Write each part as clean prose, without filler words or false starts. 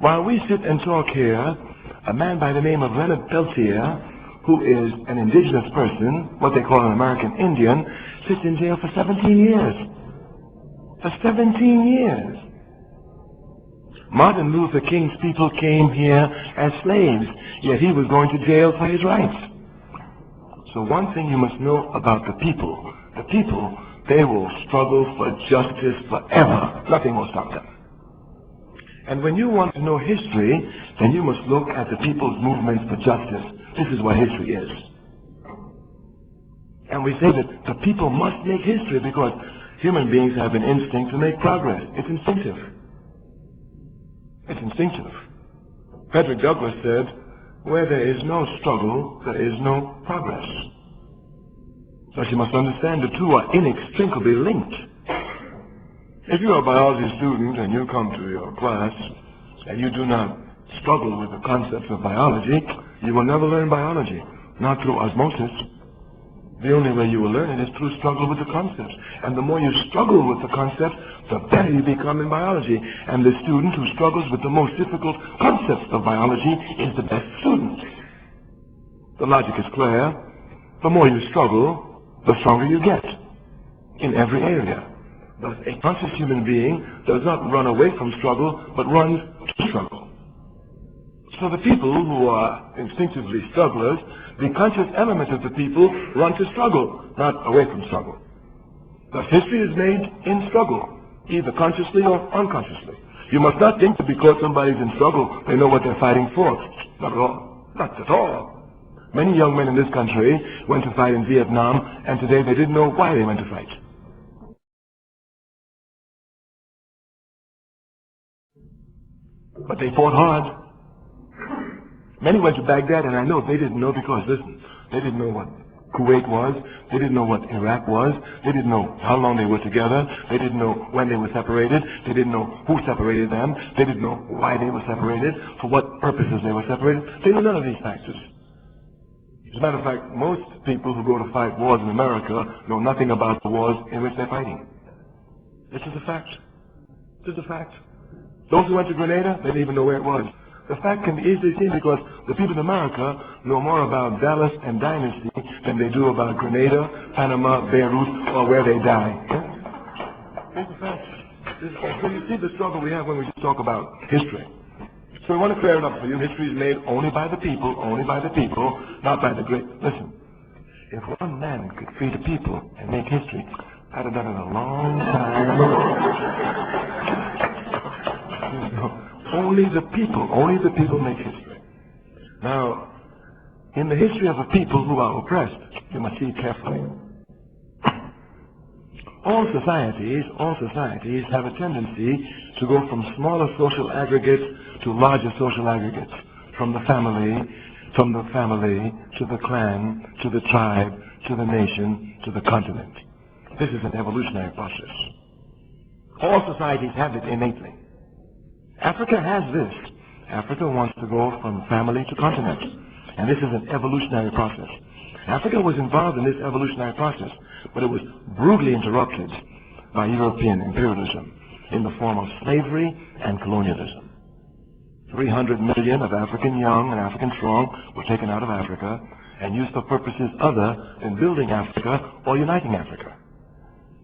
While we sit and talk here, a man by the name of Leonard Peltier, who is an indigenous person, what they call an American Indian, sits in jail for 17 years. For 17 years. Martin Luther King's people came here as slaves, yet he was going to jail for his rights. So one thing you must know about the people, they will struggle for justice forever. Nothing will stop them. And when you want to know history, then you must look at the people's movements for justice. This is what history is. And we say that the people must make history because human beings have an instinct to make progress. It's instinctive. It's instinctive. Frederick Douglass said, where there is no struggle, there is no progress. So you must understand the two are inextricably linked. If you are a biology student and you come to your class and you do not struggle with the concepts of biology, you will never learn biology, not through osmosis. The only way you will learn it is through struggle with the concepts. And the more you struggle with the concepts, the better you become in biology. And the student who struggles with the most difficult concepts of biology is the best student. The logic is clear. The more you struggle, the stronger you get in every area. Thus, a conscious human being does not run away from struggle, but runs to struggle. So the people who are instinctively strugglers, the conscious element of the people run to struggle, not away from struggle. Thus, history is made in struggle, either consciously or unconsciously. You must not think that because somebody's in struggle, they know what they're fighting for. Not at all. Not at all. Many young men in this country went to fight in Vietnam, and today they didn't know why they went to fight. But they fought hard. Many went to Baghdad, and I know they didn't know because, listen, they didn't know what Kuwait was, they didn't know what Iraq was, they didn't know how long they were together, they didn't know when they were separated, they didn't know who separated them, they didn't know why they were separated, for what purposes they were separated. They knew none of these factors. As a matter of fact, most people who go to fight wars in America know nothing about the wars in which they're fighting. This is a fact. This is a fact. Those who went to Grenada, they didn't even know where it was. The fact can be easily seen because the people in America know more about Dallas and Dynasty than they do about Grenada, Panama, Beirut, or where they die. It's a fact. So you see the struggle we have when we talk about history. So we want to clear it up for you. History is made only by the people, not by the great. Listen, if one man could free the people and make history, I'd have done it a long time ago. Only the people make history. Now, in the history of a people who are oppressed, you must see carefully. All societies have a tendency to go from smaller social aggregates to larger social aggregates, from the family to the clan, to the tribe, to the nation, to the continent. This is an evolutionary process. All societies have it innately. Africa has this. Africa wants to go from family to continent. And this is an evolutionary process. Africa was involved in this evolutionary process, but it was brutally interrupted by European imperialism in the form of slavery and colonialism. 300 million of African young and African strong were taken out of Africa and used for purposes other than building Africa or uniting Africa.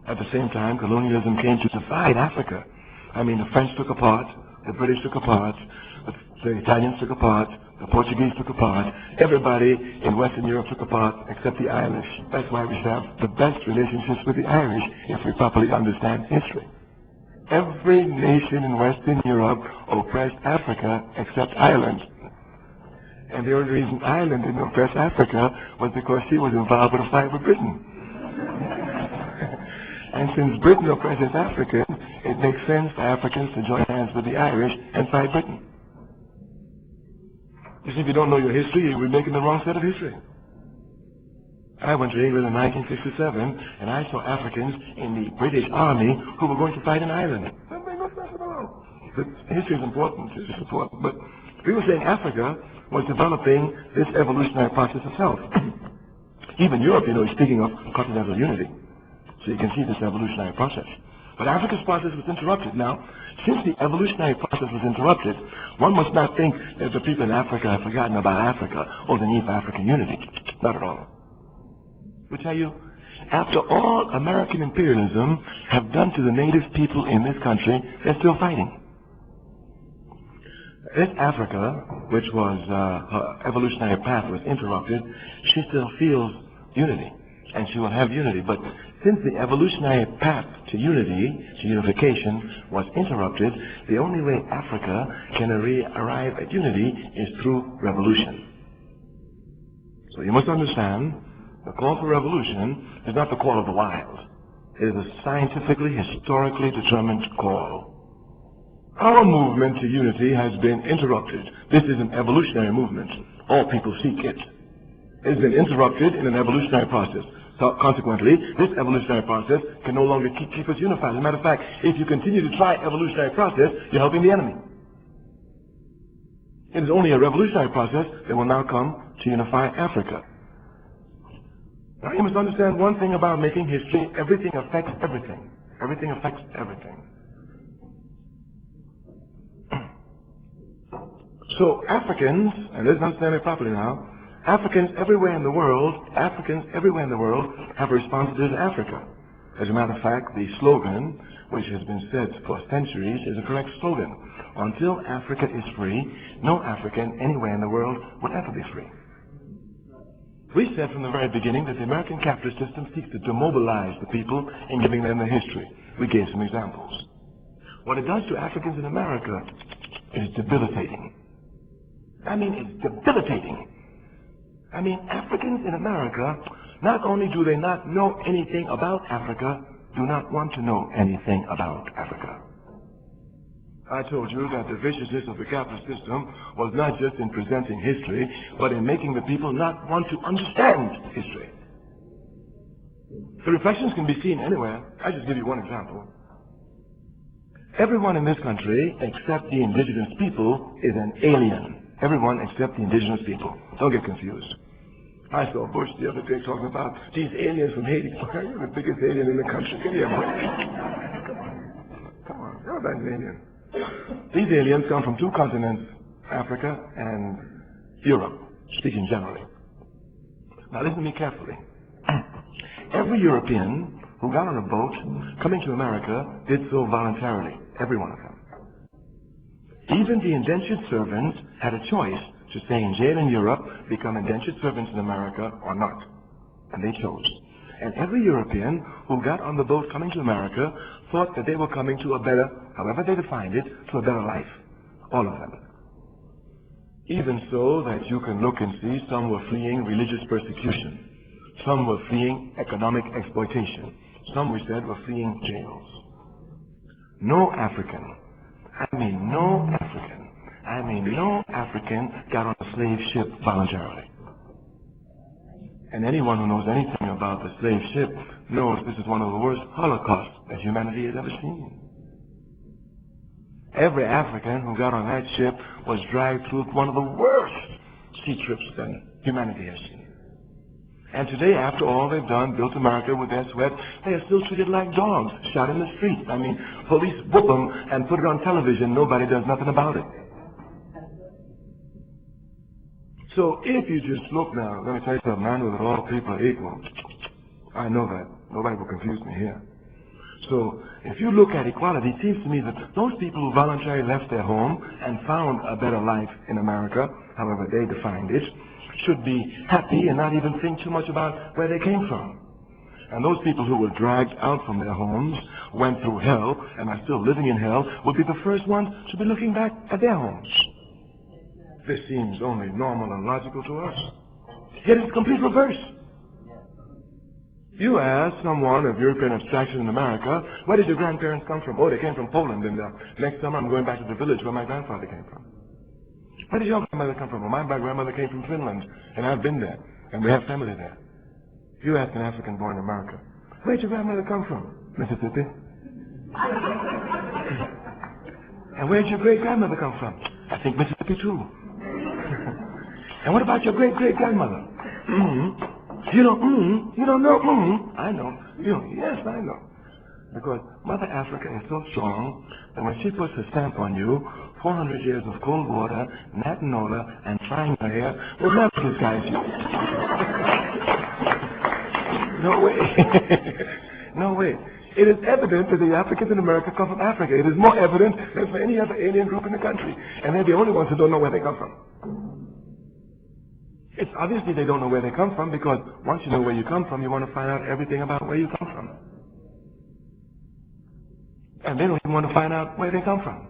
At the same time, colonialism came to divide Africa. I mean, the French took a part, the British took a part, the Italians took a part, the Portuguese took a part, everybody in Western Europe took a part except the Irish. That's why we have the best relationships with the Irish if we properly understand history. Every nation in Western Europe oppressed Africa except Ireland. And the only reason Ireland didn't oppress Africa was because she was involved with a fight with Britain. And since Britain oppresses Africans, it makes sense for Africans to join hands with the Irish and fight Britain. You see, if you don't know your history, you'll be making the wrong set of history. I went to England in 1967, and I saw Africans in the British Army who were going to fight in Ireland. But history is important. It's important. But we were saying Africa was developing this evolutionary process itself. Even Europe, is speaking of continental unity. So you can see this evolutionary process. But Africa's process was interrupted. Now, since the evolutionary process was interrupted, one must not think that the people in Africa have forgotten about Africa or the need for African unity. Not at all. We tell you, after all American imperialism have done to the native people in this country, they're still fighting. This Africa, which was her evolutionary path was interrupted, she still feels unity, and she will have unity. But since the evolutionary path to unity, to unification, was interrupted, the only way Africa can arrive at unity is through revolution. So you must understand, the call for revolution is not the call of the wild. It is a scientifically, historically determined call. Our movement to unity has been interrupted. This is an evolutionary movement. All people seek it. It has been interrupted in an evolutionary process. So consequently, this evolutionary process can no longer keep us unified. As a matter of fact, if you continue to try evolutionary process, you're helping the enemy. It is only a revolutionary process that will now come to unify Africa. Now you must understand one thing about making history: everything affects everything. Everything affects everything. So Africans, and let's understand it properly now, Africans everywhere in the world have a responsibility to Africa. As a matter of fact, the slogan, which has been said for centuries, is a correct slogan. Until Africa is free, no African anywhere in the world will ever be free. We said from the very beginning that the American capitalist system seeks to demobilize the people in giving them their history. We gave some examples. What it does to Africans in America is debilitating. I mean, it's debilitating. I mean, Africans in America, not only do they not know anything about Africa, do not want to know anything about Africa. I told you that the viciousness of the capitalist system was not just in presenting history, but in making the people not want to understand history. The reflections can be seen anywhere. I'll just give you one example. Everyone in this country, except the indigenous people, is an alien. Everyone except the indigenous people. Don't get confused. I saw Bush the other day talking about these aliens from Haiti. You're the biggest alien in the country. Give me a break. Come on, you're not an alien. These aliens come from two continents, Africa and Europe, speaking generally. Now listen to me carefully. Every European who got on a boat coming to America did so voluntarily. Every one of them. Even the indentured servants had a choice to stay in jail in Europe, become indentured servants in America, or not. And they chose. And every European who got on the boat coming to America thought that they were coming to a better, however they defined it, to a better life. All of them. Even so that you can look and see some were fleeing religious persecution. Some were fleeing economic exploitation. Some, we said, were fleeing jails. No African no African got on a slave ship voluntarily. And anyone who knows anything about the slave ship knows this is one of the worst holocausts that humanity has ever seen. Every African who got on that ship was dragged through one of the worst sea trips that humanity has seen. And today, after all they've done, built America with their sweat, they are still treated like dogs, shot in the streets. I mean, police whoop them and put it on television. Nobody does nothing about it. So if you just look now, let me tell you something, I know that all people are equal. I know that. Nobody will confuse me here. So if you look at equality, it seems to me that those people who voluntarily left their home and found a better life in America, however they defined it, should be happy and not even think too much about where they came from. And those people who were dragged out from their homes, went through hell, and are still living in hell, will be the first ones to be looking back at their homes. This seems only normal and logical to us. Yet it's complete reverse. You ask someone of European abstraction in America, where did your grandparents come from? Oh, they came from Poland, and next summer I'm going back to the village where my grandfather came from. Where did your grandmother come from? Well, my grandmother came from Finland, and I've been there, and we have family there. You ask an African born in America, where did your grandmother come from? Mississippi. And where did your great-grandmother come from? I think Mississippi, too. And what about your great-great-grandmother? You don't know? I know. Yes, I know. Because Mother Africa is so strong that when she puts her stamp on you, 400 years of cold water, natanola, and trying her hair will never disguise you. No way. No way. It is evident that the Africans in America come from Africa. It is more evident than for any other alien group in the country. And they're the only ones who don't know where they come from. It's obviously they don't know where they come from, because once you know where you come from, you want to find out everything about where you come from. And they don't even want to find out where they come from.